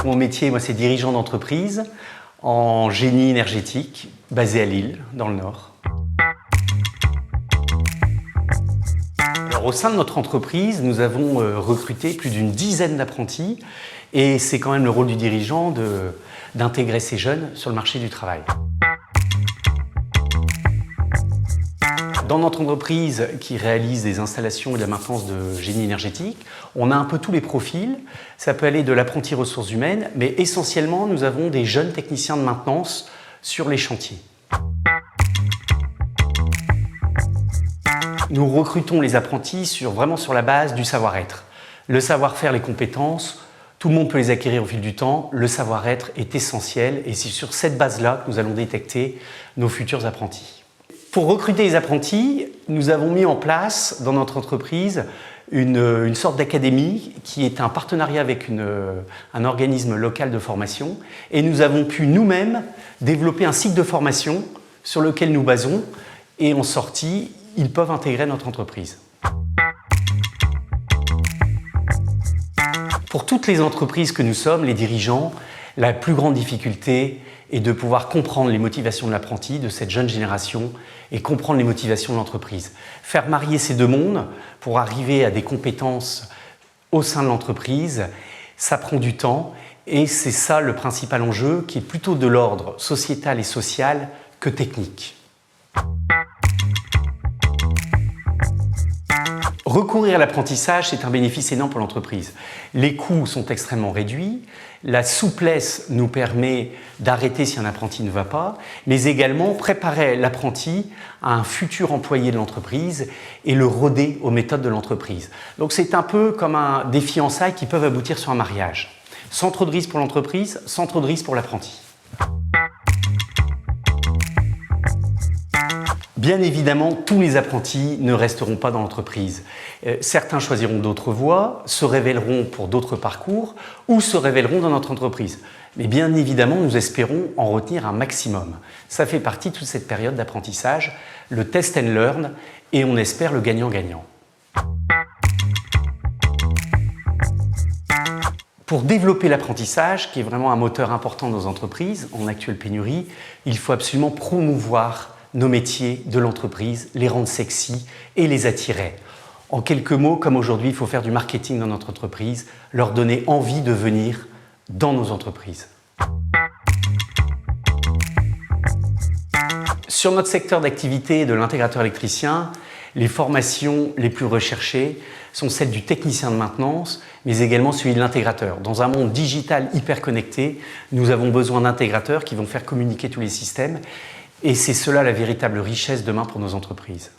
Mon métier, moi, c'est dirigeant d'entreprise en génie énergétique, basé à Lille, dans le Nord. Alors, au sein de notre entreprise, nous avons recruté plus d'une dizaine d'apprentis et c'est quand même le rôle du dirigeant d'intégrer ces jeunes sur le marché du travail. Dans notre entreprise qui réalise des installations et de la maintenance de génie énergétique, on a un peu tous les profils. Ça peut aller de l'apprenti ressources humaines, mais essentiellement, nous avons des jeunes techniciens de maintenance sur les chantiers. Nous recrutons les apprentis vraiment sur la base du savoir-être. Le savoir-faire, les compétences, tout le monde peut les acquérir au fil du temps. Le savoir-être est essentiel et c'est sur cette base-là que nous allons détecter nos futurs apprentis. Pour recruter les apprentis, nous avons mis en place dans notre entreprise une sorte d'académie qui est un partenariat avec un organisme local de formation et nous avons pu nous-mêmes développer un cycle de formation sur lequel nous basons et en sortie, ils peuvent intégrer notre entreprise. Pour toutes les entreprises que nous sommes, les dirigeants, la plus grande difficulté est de pouvoir comprendre les motivations de l'apprenti, de cette jeune génération, et comprendre les motivations de l'entreprise. Faire marier ces deux mondes pour arriver à des compétences au sein de l'entreprise, ça prend du temps et c'est ça le principal enjeu qui est plutôt de l'ordre sociétal et social que technique. Recourir à l'apprentissage, c'est un bénéfice énorme pour l'entreprise. Les coûts sont extrêmement réduits, la souplesse nous permet d'arrêter si un apprenti ne va pas, mais également préparer l'apprenti à un futur employé de l'entreprise et le roder aux méthodes de l'entreprise. Donc c'est un peu comme des fiançailles qui peuvent aboutir sur un mariage. Sans trop de risques pour l'entreprise, sans trop de risques pour l'apprenti. Bien évidemment, tous les apprentis ne resteront pas dans l'entreprise. Certains choisiront d'autres voies, se révéleront pour d'autres parcours ou se révéleront dans notre entreprise. Mais bien évidemment, nous espérons en retenir un maximum. Ça fait partie de toute cette période d'apprentissage, le test and learn, et on espère le gagnant-gagnant. Pour développer l'apprentissage, qui est vraiment un moteur important dans nos entreprises, en actuelle pénurie, il faut absolument promouvoir nos métiers de l'entreprise, les rendre sexy et les attirer. En quelques mots, comme aujourd'hui, il faut faire du marketing dans notre entreprise, leur donner envie de venir dans nos entreprises. Sur notre secteur d'activité de l'intégrateur électricien, les formations les plus recherchées sont celles du technicien de maintenance, mais également celui de l'intégrateur. Dans un monde digital hyper connecté, nous avons besoin d'intégrateurs qui vont faire communiquer tous les systèmes. Et c'est cela la véritable richesse demain pour nos entreprises.